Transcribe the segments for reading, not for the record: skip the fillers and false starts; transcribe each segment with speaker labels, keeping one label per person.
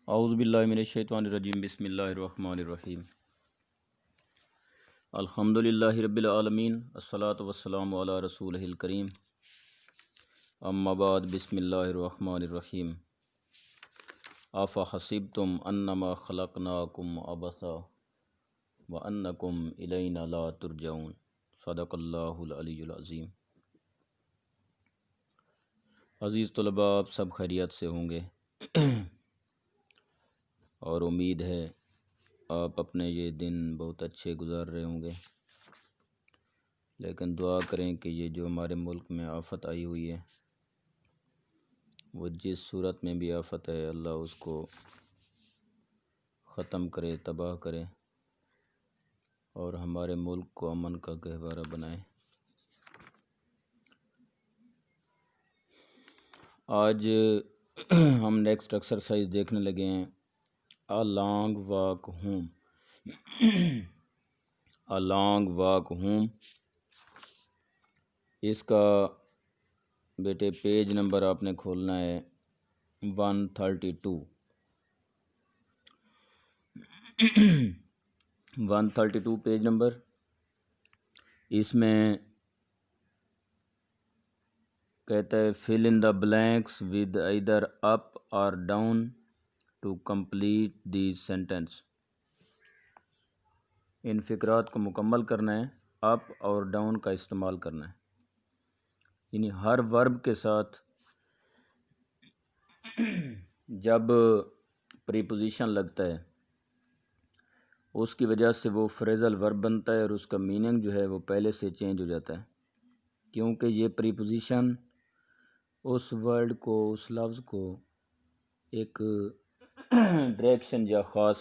Speaker 1: اعوذ باللہ من الشیطان الرجیم بسم اللہ الرحمن الرحیم الحمد للہ رب العالمین الصلاۃ والسلام علی رسولہ الکریم اما بعد بسم اللہ الرحمن الرحیم افحسبتم انما خلقناکم عبثا وانکم الینا لا ترجعون صدق اللہ العلی العظیم۔ عزیز طلباء، آپ سب خیریت سے ہوں گے اور امید ہے آپ اپنے یہ دن بہت اچھے گزار رہے ہوں گے، لیکن دعا کریں کہ یہ جو ہمارے ملک میں آفت آئی ہوئی ہے، وہ جس صورت میں بھی آفت ہے اللہ اس کو ختم کرے، تباہ کرے اور ہمارے ملک کو امن کا گہوارہ بنائے۔ آج ہم نیکسٹ ایکسرسائز دیکھنے لگے ہیں A long walk home A long walk home۔ اس کا بیٹے پیج نمبر آپ نے کھولنا ہے 132 132 پیج نمبر۔ اس میں کہتا ہے fill in the blanks with either up or down to complete the sentence۔ ان فقرات کو مکمل کرنا ہے، اپ اور ڈاؤن کا استعمال کرنا ہے، یعنی ہر ورب کے ساتھ جب پریپوزیشن لگتا ہے اس کی وجہ سے وہ فریزل ورب بنتا ہے اور اس کا میننگ جو ہے وہ پہلے سے چینج ہو جاتا ہے، کیونکہ یہ پریپوزیشن اس ورڈ کو، اس لفظ کو ایک ڈائریکشن یا خاص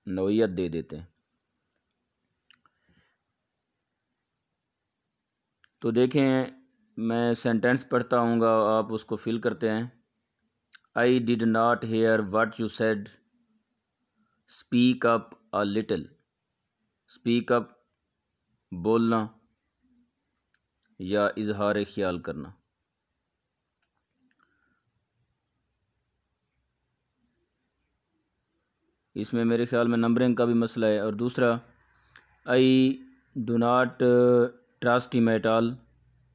Speaker 1: نوعیت دے دیتے ہیں۔ تو دیکھیں، میں سینٹینس پڑھتا ہوں گا، آپ اس کو فل کرتے ہیں۔ I did not hear what you said. Speak up a little. Speak up بولنا یا اظہار خیال کرنا۔ اس میں میرے خیال میں نمبرنگ کا بھی مسئلہ ہے۔ اور دوسرا I do not trust him at all.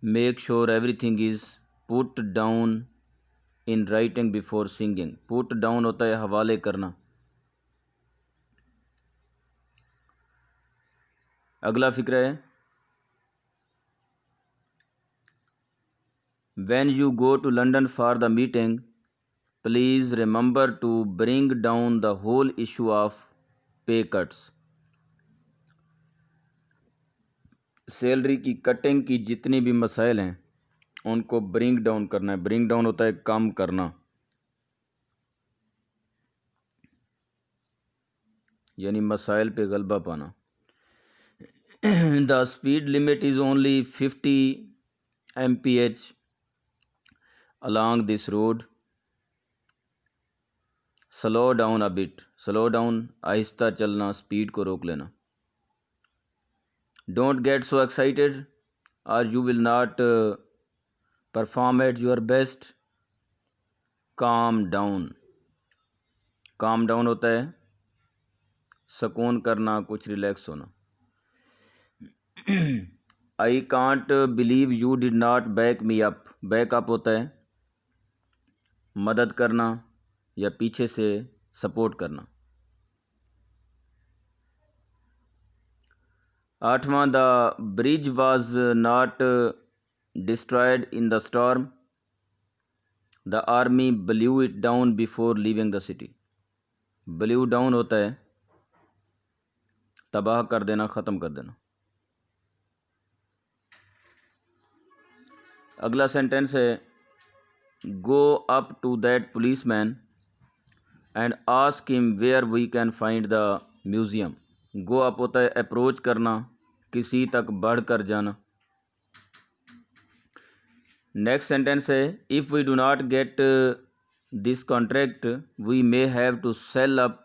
Speaker 1: Make sure everything is put down in writing before singing۔ put down ہوتا ہے حوالے کرنا۔ اگلا فقرہ ہے When you go to London for the meeting, please remember to bring down the whole issue of pay cuts۔ Salary کی cutting کی جتنی بھی مسائل ہیں ان کو برنگ ڈاؤن کرنا ہے۔ برنگ ڈاؤن ہوتا ہے کم کرنا، یعنی مسائل پہ غلبہ پانا۔ The speed limit is only 50 mph along this road. Slow down a bit۔ slow down آہستہ چلنا، سپیڈ کو روک لینا۔ Don't get so excited or you will not perform at your best۔ calm down۔ calm down ہوتا ہے سکون کرنا، کچھ ریلیکس ہونا۔ I can't believe you did not back me up۔ back up ہوتا ہے مدد کرنا یا پیچھے سے سپورٹ کرنا۔ 8واں The bridge was not destroyed in the storm. The army blew it down before leaving the city۔ blew down ہوتا ہے تباہ کر دینا، ختم کر دینا۔ اگلا سینٹینس ہے Go up to that policeman and ask him where we can find the museum۔ go up ہوتا ہے اپروچ کرنا، کسی تک بڑھ کر جانا۔ نیکسٹ سینٹینس ہے If we do not get this contract we may have to sell up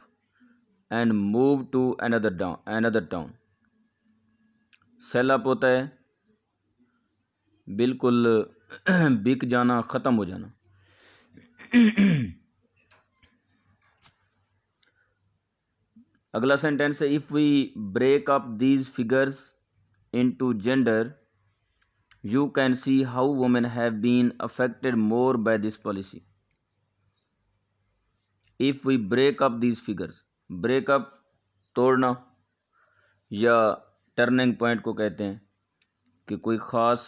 Speaker 1: and move to another town۔ sell up ہوتا ہے بالکل بک جانا، ختم ہو جانا۔ اگلا سینٹینس ہے if we break up these figures into gender you can see how women have been affected more by this policy. if we break up these figures, break up توڑنا یا ٹرننگ پوائنٹ کو کہتے ہیں کہ کوئی خاص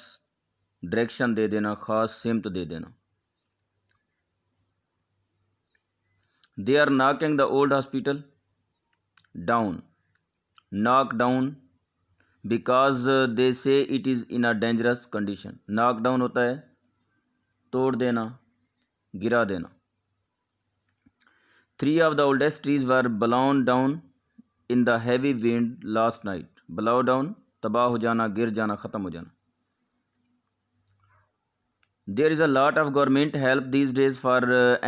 Speaker 1: direction دے دینا، خاص سمت دے دینا. they are knocking the old hospital down, knock down because they say it is in a dangerous condition. knock down ہوتا ہے توڑ دینا، گرا دینا. 3 of the oldest trees were blown down in the heavy wind last night. blow down تباہ ہو جانا، گر جانا، ختم ہو جانا. There is a lot of government help these days for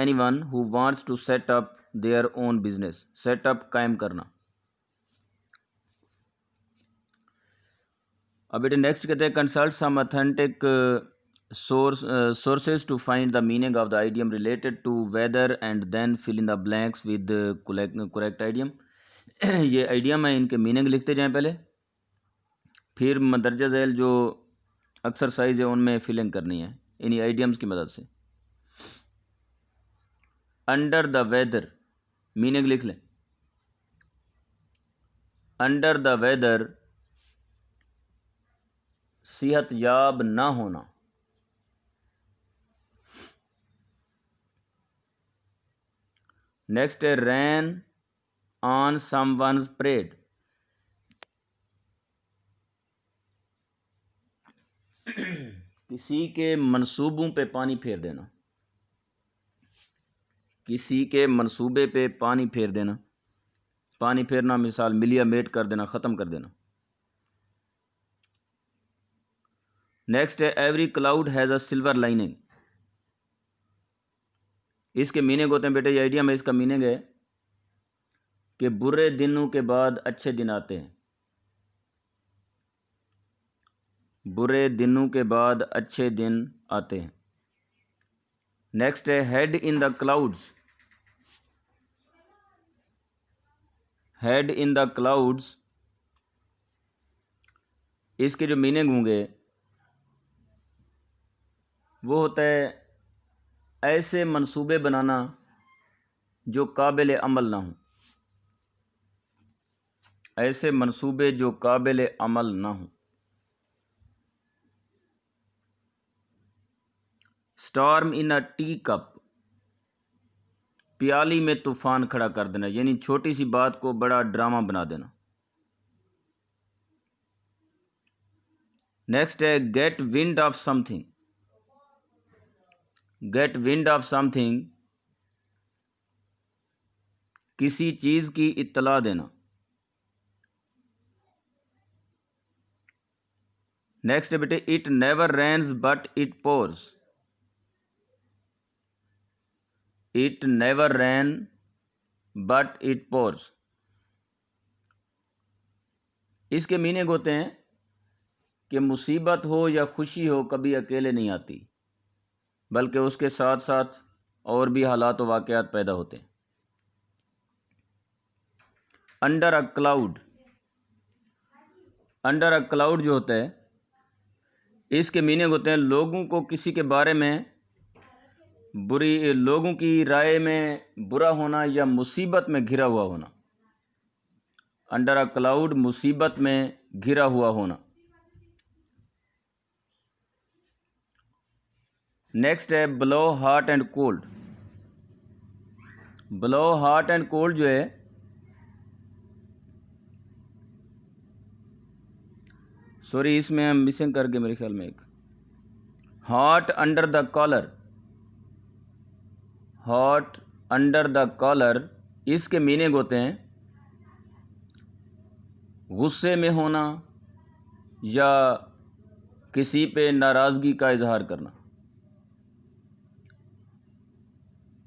Speaker 1: anyone who wants to set up their own business. set up قائم کرنا. اب بیٹے نیکسٹ کہتے ہیں consult some authentic sources to find the meaning of the idiom related to weather and then fill in the blanks with the correct idiom. یہ idiom ہے، ان کے meaning لکھتے جائیں پہلے، پھر مندرجہ ذیل جو ایکسرسائز ہے ان میں فلنگ کرنی ہے انہی آئیڈیمز کی مدد سے. انڈر دا ویدر میننگ لکھ لیں. انڈر دا ویدر صحت یاب نہ ہونا. نیکسٹ ہے رین آن سم ونز پریڈ. کسی کے منصوبوں پہ پانی پھیر دینا. کسی کے منصوبے پہ پانی پھیر دینا. پانی پھیرنا مثال ملیا میٹ کر دینا، ختم کر دینا. نیکسٹ ہے every cloud has a silver lining. اس کے میننگ ہوتے ہیں بیٹے، یہ آئیڈیا میں اس کا میننگ ہے کہ برے دنوں کے بعد اچھے دن آتے ہیں. برے دنوں کے بعد اچھے دن آتے ہیں. نیکسٹ ہے ہیڈ ان دا کلاؤڈز. ہیڈ ان دا کلاؤڈز اس کے جو میننگ ہوں گے وہ ہوتا ہے ایسے منصوبے بنانا جو قابل عمل نہ ہوں. ایسے منصوبے جو قابل عمل نہ ہوں. Storm in a tea cup پیالی میں طوفان کھڑا کر دینا، یعنی چھوٹی سی بات کو بڑا ڈرامہ بنا دینا. نیکسٹ ہے get wind of something. Get wind of something کسی چیز کی اطلاع دینا. نیکسٹ ہے بیٹے it never rains but it pours. It never rain but it pours اس کے میننگ ہوتے ہیں کہ مصیبت ہو یا خوشی ہو کبھی اکیلے نہیں آتی، بلکہ اس کے ساتھ ساتھ اور بھی حالات و واقعات پیدا ہوتے ہیں. Under a cloud. Under a cloud جو ہوتا ہے اس کے میننگ ہوتے ہیں لوگوں کو کسی کے بارے میں لوگوں کی رائے میں برا ہونا یا مصیبت میں گھرا ہوا ہونا. انڈر اے کلاؤڈ مصیبت میں گھرا ہوا ہونا. نیکسٹ ہے blow hot and cold. Blow hot and cold جو ہے سوری اس میں ہم مسنگ کر کے میرے خیال میں ایک hot under the collar. Hot under the collar اس کے میننگ ہوتے ہیں غصے میں ہونا یا کسی پہ ناراضگی کا اظہار کرنا.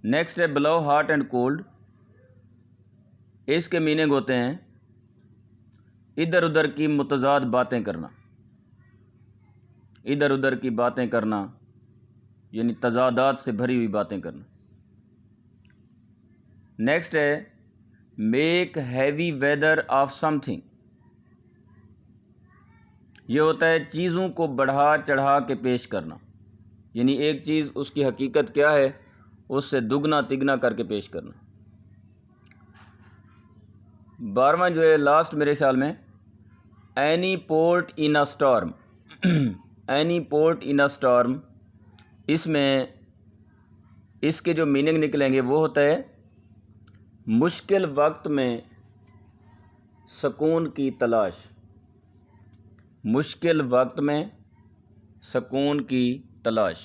Speaker 1: نیکسٹ ہے بلو ہاٹ اینڈ کولڈ اس کے میننگ ہوتے ہیں ادھر ادھر کی متضاد باتیں کرنا. ادھر ادھر کی باتیں کرنا یعنی تضادات سے بھری ہوئی باتیں کرنا. نیکسٹ ہے make heavy weather of some thing, یہ ہوتا ہے چیزوں کو بڑھا چڑھا کے پیش کرنا، یعنی ایک چیز اس کی حقیقت کیا ہے اس سے دگنا تگنا کر کے پیش کرنا۔ 12واں جو ہے لاسٹ میرے خیال میں، اینی پورٹ ان اے اسٹارم، اینی پورٹ ان اے اسٹارم، اس میں اس کے جو میننگ نکلیں گے وہ ہوتا ہے مشکل وقت میں سکون کی تلاش، مشکل وقت میں سکون کی تلاش۔